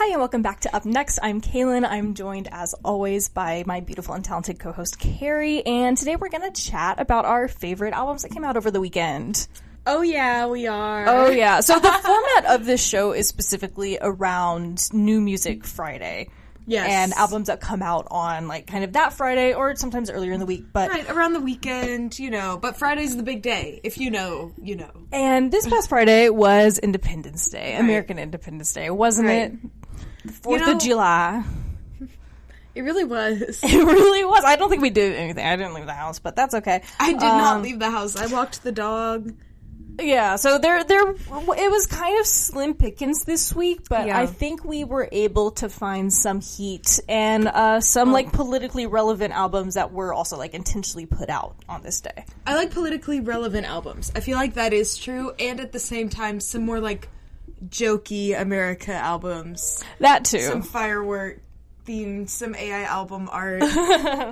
Hi, and welcome back to Up Next. I'm Kalen. I'm joined, as always, by my beautiful and talented co-host, Carrie. And today we're going to chat about our favorite albums that came out over the weekend. Oh, yeah, we are. Oh, yeah. So the format of this show is specifically around New Music Friday. Yes. And albums that come out on, like, kind of that Friday or sometimes earlier in the week. But right, around the weekend, you know. But Friday's the big day. If you know, you know. And this past Friday was Independence Day, right. American Independence Day, wasn't it? 4th of July. It really was. It really was. I don't think we did anything. I didn't leave the house, but that's okay. I did not leave the house. I walked the dog. Yeah, so it was kind of slim pickings this week, but yeah. I think we were able to find some heat and some like politically relevant albums that were also like intentionally put out on this day. I like politically relevant albums. I feel like that is true, and at the same time, some more like jokey America albums. That too. Some firework themed, some AI album art.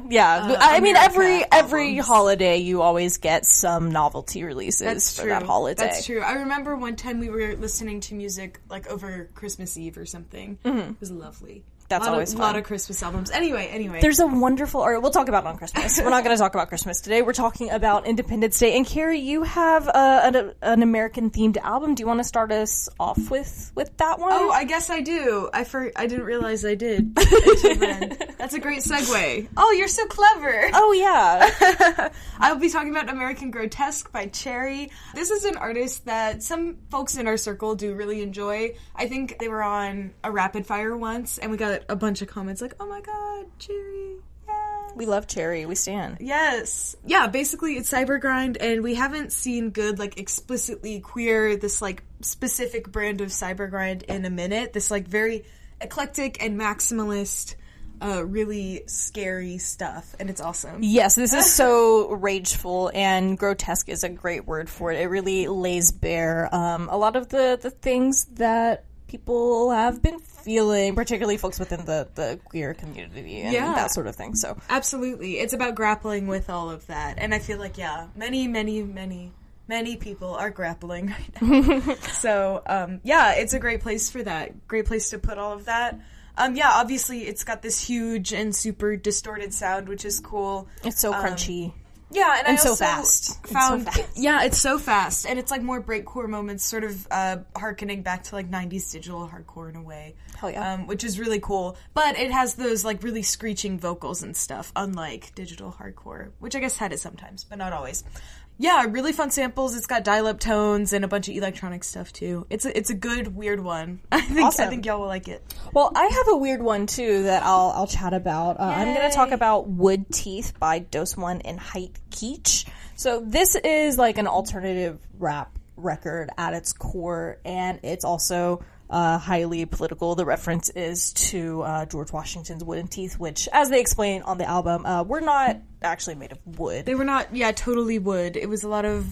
Yeah, I mean every holiday you always get some novelty releases for that holiday. That's true. I remember one time we were listening to music like over Christmas Eve or something. Mm-hmm. It was lovely. That's always fun. A lot of Christmas albums. Anyway. There's a wonderful... Or we'll talk about it on Christmas. We're not going to talk about Christmas today. We're talking about Independence Day. And Carrie, you have an American-themed album. Do you want to start us off with that one? Oh, I guess I do. I didn't realize I did until then. That's a great segue. Oh, you're so clever. Oh, yeah. I'll be talking about American Grotesque by Cherrri. This is an artist that some folks in our circle do really enjoy. I think they were on a Rapid Fire once, and we got a bunch of comments like, oh my god, Cherrri, yes. We love Cherrri, we stan. Yes. Yeah, basically it's cybergrind, and we haven't seen good, like, explicitly queer, this, like, specific brand of cybergrind in a minute. This, like, very eclectic and maximalist, really scary stuff, and it's awesome. Yes, this is so rageful, and grotesque is a great word for it. It really lays bare a lot of the things that people have been feeling, particularly folks within the queer community and that sort of thing. So absolutely. It's about grappling with all of that. And I feel like, many people are grappling right now. So, it's a great place for that. Great place to put all of that. Obviously it's got this huge and super distorted sound, which is cool. It's so crunchy. Yeah, and I also so fast. Yeah, it's so fast, and it's like more breakcore moments, sort of harkening back to like 90s digital hardcore in a way. Hell yeah. Which is really cool. But it has those like really screeching vocals and stuff, unlike digital hardcore, which I guess had it sometimes, but not always. Yeah, really fun samples. It's got dial-up tones and a bunch of electronic stuff too. It's a good weird one. I think y'all will like it. Well, I have a weird one too that I'll chat about. I'm going to talk about Wood Teeth by doseone and Keech. So this is like an alternative rap record at its core, and it's also highly political. The reference is to George Washington's wooden teeth, which, as they explain on the album, were not actually made of wood. They were not, totally wood. It was a lot of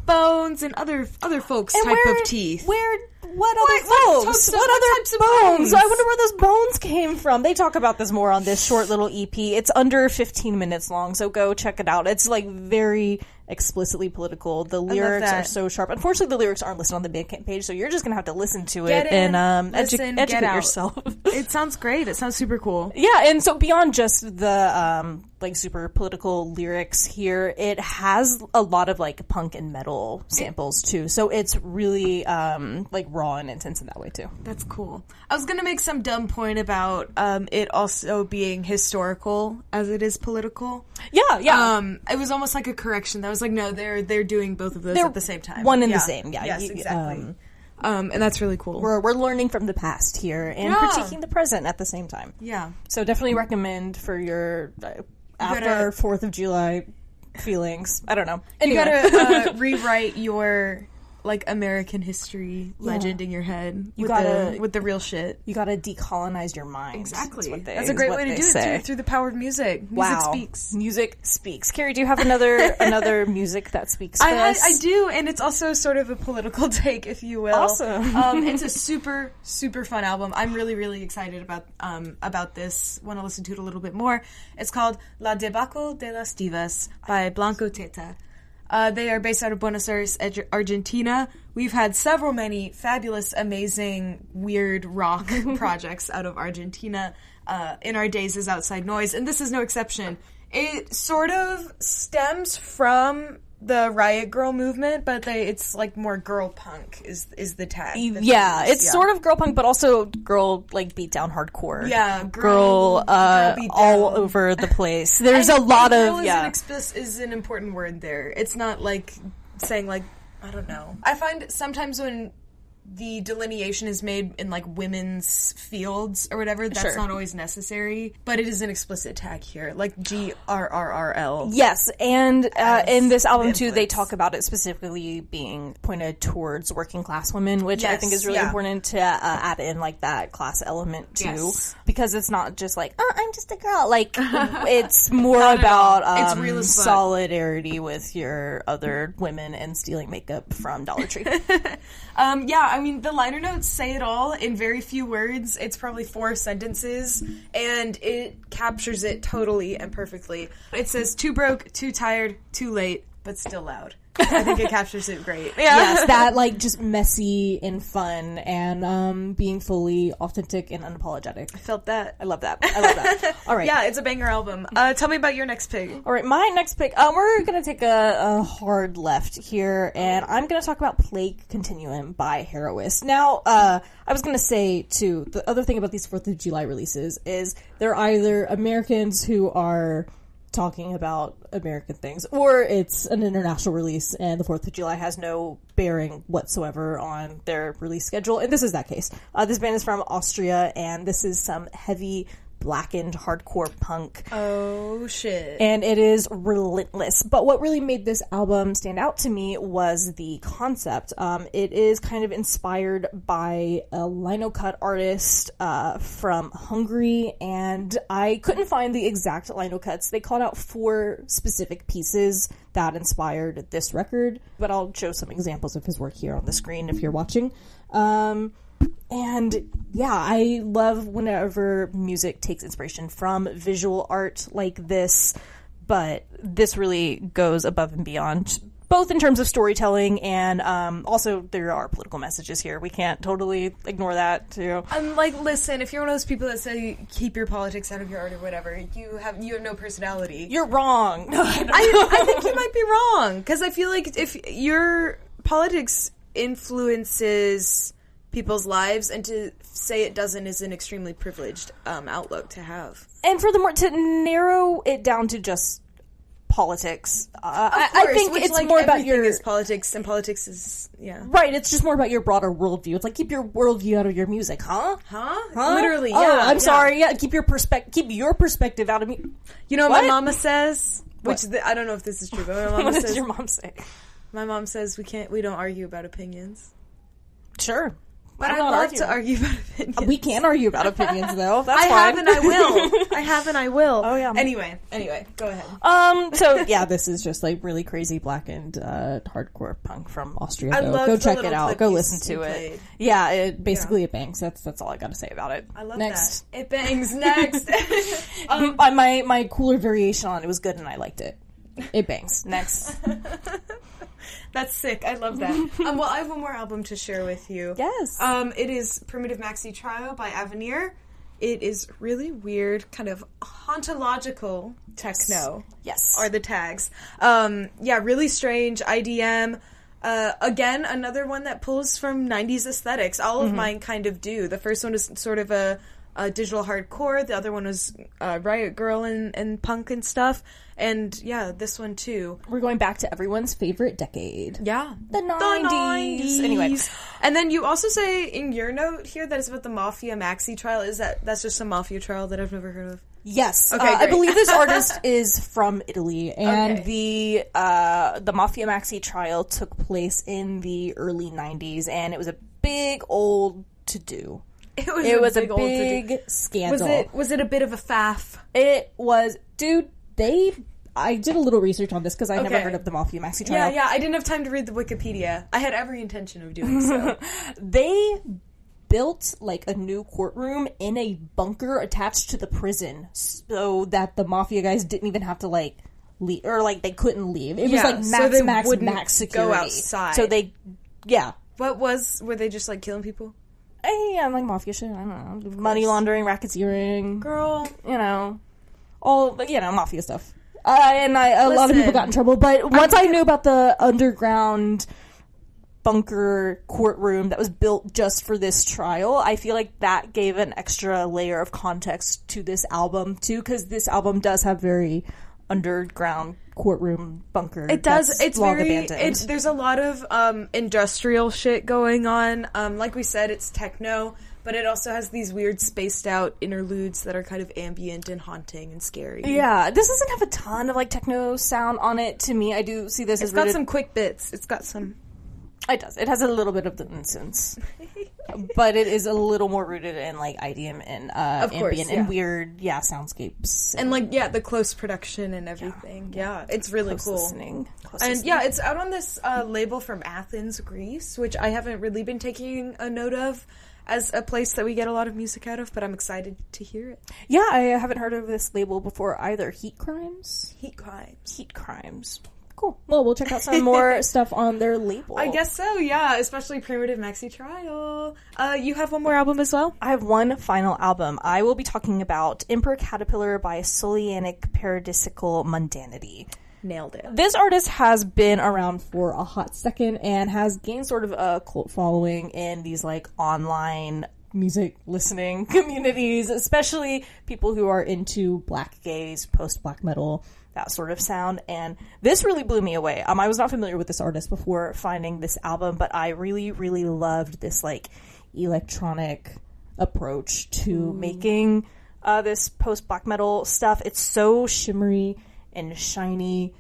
bones and other folks' and type of teeth. What other folks? What other types of bones? I wonder where those bones came from. They talk about this more on this short little EP. It's under 15 minutes long, so go check it out. It's like very explicitly political. The lyrics are so sharp. Unfortunately, the lyrics aren't listed on the Bandcamp page, so you're just gonna have to listen to it and educate yourself. It sounds great. It sounds super cool. Yeah, and so beyond just the like super political lyrics here, it has a lot of like punk and metal samples too. So it's really like raw and intense in that way too. That's cool. I was gonna make some dumb point about it also being historical as it is political. Yeah. It was almost like a correction. That was like, no, they're doing both of those at the same time. One and the same. Yeah. Yes, exactly. And that's really cool. We're learning from the past here and critiquing the present at the same time. Yeah. So definitely recommend for your after 4th of July feelings. I don't know. Anyway. You gotta rewrite your like American history legend in your head with the real shit. You gotta decolonize your mind. Exactly. That's a great way to do it through the power of music. Music speaks. Music speaks. Carrie, do you have another music that speaks to us? I do, and it's also sort of a political take, if you will. Awesome. It's a super, super fun album. I'm really, really excited about this. Want to listen to it a little bit more. It's called La Debacle de las Divas by Blanco Teta. They are based out of Buenos Aires, Argentina. We've had many fabulous, amazing, weird rock projects out of Argentina in our days as Outside Noise, and this is no exception. It sort of stems from the Riot Grrrl movement, but it's like more girl punk is the tag. Yeah, it's sort of girl punk, but also girl like beat down hardcore. Yeah, girl all over the place. There's a lot of is an important word there. It's not like saying like I don't know. I find sometimes when the delineation is made in like women's fields or whatever, that's not always necessary, but it is an explicit tag here, like GRRRL. Yes, and in this album too, they talk about it specifically being pointed towards working class women, which I think is really important to add in like that class element too, because it's not just like, oh, I'm just a girl. Like it's more about it's real solidarity with your other women and stealing makeup from Dollar Tree. I mean, the liner notes say it all in very few words. It's probably 4 sentences, and it captures it totally and perfectly. It says, too broke, too tired, too late, but still loud. I think it captures it great. Yes, that like just messy and fun and being fully authentic and unapologetic. I felt that. I love that. I love that. All right. Yeah, it's a banger album. Tell me about your next pick. All right, my next pick, we're going to take a hard left here, and I'm going to talk about Plague Continuum by Herois. Now, I was going to say, too, the other thing about these 4th of July releases is they're either Americans who are talking about American things, or it's an international release and the 4th of July has no bearing whatsoever on their release schedule, and this is that case. This band is from Austria, and this is some heavy blackened hardcore punk. Oh shit. And it is relentless. But what really made this album stand out to me was the concept. It is kind of inspired by a lino cut artist from Hungary, and I couldn't find the exact lino cuts. They called out 4 specific pieces that inspired this record, but I'll show some examples of his work here on the screen if you're watching. And yeah, I love whenever music takes inspiration from visual art like this, but this really goes above and beyond, both in terms of storytelling and also there are political messages here. We can't totally ignore that too. Like, listen, if you're one of those people that say keep your politics out of your art or whatever, you have no personality. You're wrong. I think you might be wrong, because I feel like if your politics influences people's lives, and to say it doesn't is an extremely privileged outlook to have. And furthermore, to narrow it down to just politics, I think it's like more about your is politics, and politics is right. It's just more about your broader worldview. It's like keep your worldview out of your music, huh? Literally, yeah. Oh, I'm sorry. Yeah, keep your perspective out of me. You know what my mama says? I don't know if this is true, but my mama what says. Does your mom say? My mom says we don't argue about opinions. Sure. But I love to argue about opinions. We can argue about opinions, though. That's fine. I have and I will. I have and I will. Oh, yeah. Anyway, go ahead. So, yeah, this is just, like, really crazy blackened hardcore punk from Austria. Go check it out. Go listen to it. Played. Yeah, it bangs. That's all I gotta say about it. I love Next. that. It bangs. Next. My cooler variation on it was good, and I liked it. It bangs. Next. That's sick. I love that. Well, I have one more album to share with you. Yes. It is Primitive Maxi Trio by Avenir. It is really weird, kind of hauntological techno. Yes. Are the tags. Really strange IDM. Again, another one that pulls from 90s aesthetics. All of mine kind of do. The first one is sort of a digital hardcore. The other one was Riot Grrrl and punk and stuff. And yeah, this one too. We're going back to everyone's favorite decade. Yeah. The 90s. Anyway. And then you also say in your note here that it's about the Mafia Maxi trial. That's just a Mafia trial that I've never heard of? Yes. Okay, I believe this artist is from Italy, and the Mafia Maxi trial took place in the early 90s, and it was a big old to-do. It was a big scandal. Was it a bit of a faff? It was, dude. I did a little research on this because I never heard of the Mafia Maxi trial. Yeah, I didn't have time to read the Wikipedia. I had every intention of doing so. They built like a new courtroom in a bunker attached to the prison so that the Mafia guys didn't even have to like leave, or like they couldn't leave. It was like so max security. Go outside. So they, were they just like killing people? Yeah, like mafia shit. I don't know, money laundering, racketeering, girl. All mafia stuff. A lot of people got in trouble. But once I knew about the underground bunker courtroom that was built just for this trial, I feel like that gave an extra layer of context to this album too, because this album does have very underground courtroom bunker. It does. It's long very. abandoned. There's a lot of industrial shit going on. Like we said, it's techno, but it also has these weird spaced out interludes that are kind of ambient and haunting and scary. Yeah, this doesn't have a ton of like techno sound on it. To me, I do see this. It's got some quick bits. It's got some. It does. It has a little bit of the incense, but it is a little more rooted in like IDM and ambient and weird, soundscapes and like the close production and everything. Yeah, it's really cool. Listening. And it's out on this label from Athens, Greece, which I haven't really been taking a note of as a place that we get a lot of music out of, but I'm excited to hear it. Yeah, I haven't heard of this label before either. Heat Crimes. Cool. Well, we'll check out some more stuff on their label. I guess so, yeah. Especially Primitive Maxi Trial. You have one more album as well? I have one final album. I will be talking about Emperor Caterpillar by Solianic Paradisiacal Mundanity. Nailed it. This artist has been around for a hot second and has gained sort of a cult following in these like online music listening communities, especially people who are into black gaze, post-black metal, that sort of sound. And this really blew me away. I was not familiar with this artist before finding this album, but I really, really loved this like electronic approach to making this post-black metal stuff. It's so shimmery and shiny,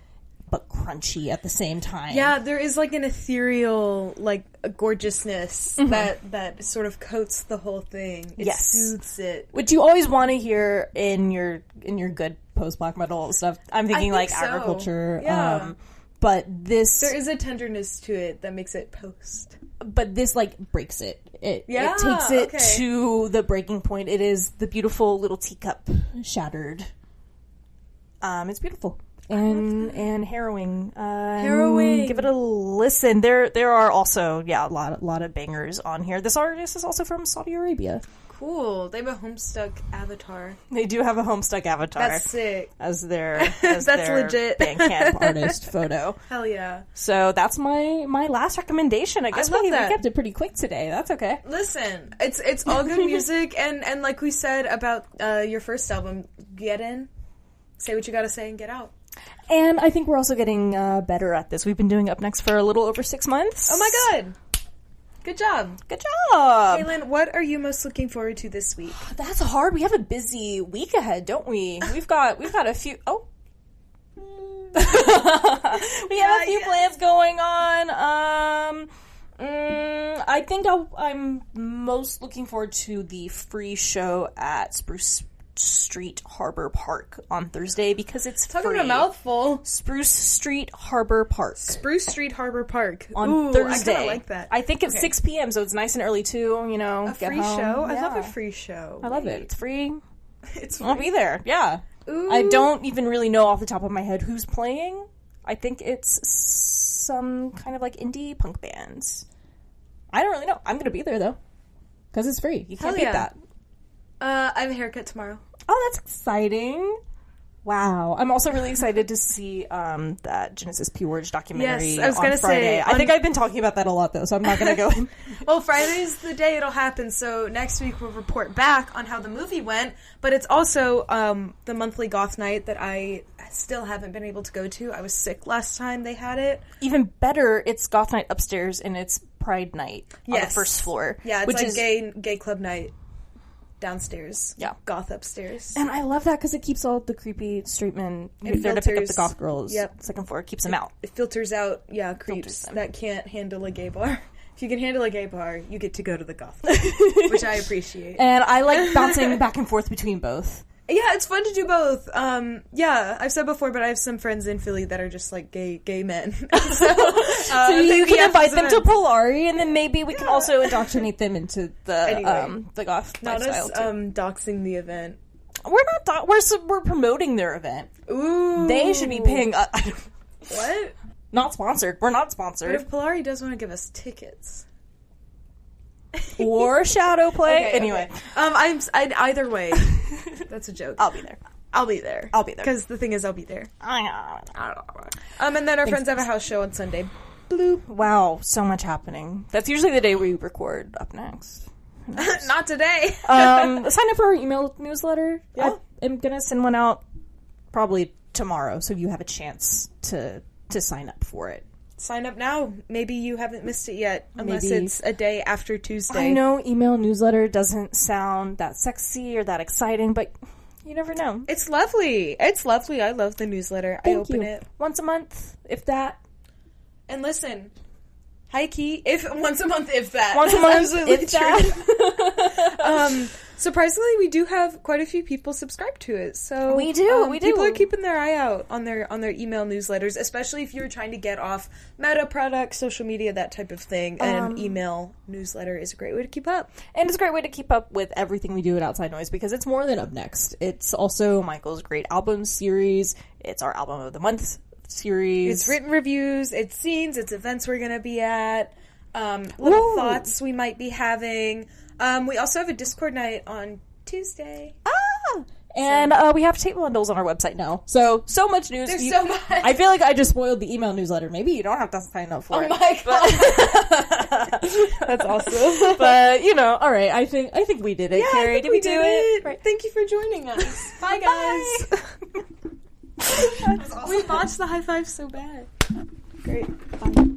but crunchy at the same time. Yeah, there is like an ethereal, like a gorgeousness that sort of coats the whole thing. It soothes it, which you always want to hear in your good post-black metal stuff. I'm thinking like Agriculture. Yeah. But there is a tenderness to it that makes it post. But this like breaks it. It takes it to the breaking point. It is the beautiful little teacup shattered. It's beautiful. And harrowing. Give it a listen. There are also a lot of bangers on here. This artist is also from Saudi Arabia. Cool. They have a Homestuck avatar. They do have a Homestuck avatar. That's sick. As their that's their legit Bandcamp artist photo. Hell yeah. So that's my last recommendation. I guess we kept it pretty quick today. That's okay. Listen, it's all good music, and like we said about your first album, get in, say what you gotta say, and get out. And I think we're also getting better at this. We've been doing Up Next for a little over 6 months. Oh my god. Good job. Good job. Kaylin, what are you most looking forward to this week? That's hard. We have a busy week ahead, don't we? We've got a few... Oh. We have a few plans going on. I think I'm most looking forward to the free show at Spruce Street Harbor Park on Thursday because it's free. Talking a mouthful. Spruce Street Harbor Park. Spruce Street Harbor Park on Thursday. I kind of like that. I think it's 6 p.m. so it's nice and early too. A free home. show. Yeah. I love a free show. I love it. It's free. It's free. I'll be there. Yeah. Ooh. I don't even really know off the top of my head who's playing. I think it's some kind of like indie punk bands. I don't really know. I'm gonna be there though because it's free. You can't beat that. I have a haircut tomorrow. Oh, that's exciting. Wow. I'm also really excited to see that Genesis P-Words documentary yes, I was gonna on Friday. say, I think I've been talking about that a lot, though, so I'm not going to go in. Well, Friday's the day it'll happen, so next week we'll report back on how the movie went, but it's also the monthly goth night that I still haven't been able to go to. I was sick last time they had it. Even better, it's goth night upstairs, and it's Pride night on the first floor. Yeah, it's like gay club night. Downstairs. Yeah. Goth upstairs. And I love that because it keeps all the creepy straight men there to pick up the goth girls. Yep. Second floor. Keeps them out. It filters out, creeps that can't handle a gay bar. If you can handle a gay bar, you get to go to the goth bar, which I appreciate. And I like bouncing back and forth between both. Yeah, it's fun to do both. I've said before, but I have some friends in Philly that are just like gay men. So you can invite them to Polari, and then maybe we can also indoctrinate them into the goth Not lifestyle us doxing the event. We're promoting their event. Ooh. They should be paying. What? Not sponsored. We're not sponsored. But if Polari does want to give us tickets. Or shadow play. Okay, anyway. Okay. Either way. That's a joke. I'll be there. I'll be there. Because the thing is, I'll be there. And then our friends have a house show on Sunday. Bloop. Wow, so much happening. That's usually the day we record up next. Not today. Sign up for our email newsletter. Yeah. I'm gonna send one out probably tomorrow, so you have a chance to sign up for it. Sign up now. Maybe you haven't missed it yet, unless it's a day after Tuesday. I know email newsletter doesn't sound that sexy or that exciting, but you never know. It's lovely. It's lovely. I love the newsletter. I open it once a month, if that. And listen, hi Key. Once a month, if that. Once a month, absolutely if that. Surprisingly, we do have quite a few people subscribed to it. So we do. People are keeping their eye out on their email newsletters, especially if you're trying to get off Meta products, social media, that type of thing. And email newsletter is a great way to keep up. And it's a great way to keep up with everything we do at Outside Noise, because it's more than Up Next. It's also Michael's great album series. It's our album of the month series. It's written reviews. It's scenes. It's events we're gonna be at. Little thoughts we might be having. We also have a Discord night on Tuesday. And we have tape bundles on our website now. So much news. There's so much. I feel like I just spoiled the email newsletter. Maybe you don't have to sign up for it. Oh my god. That's awesome. But, all right. I think we did it, Carrie. Did we do it? Right. Thank you for joining us. Bye, guys. Bye. Awesome. We botched the high five so bad. Great. Bye.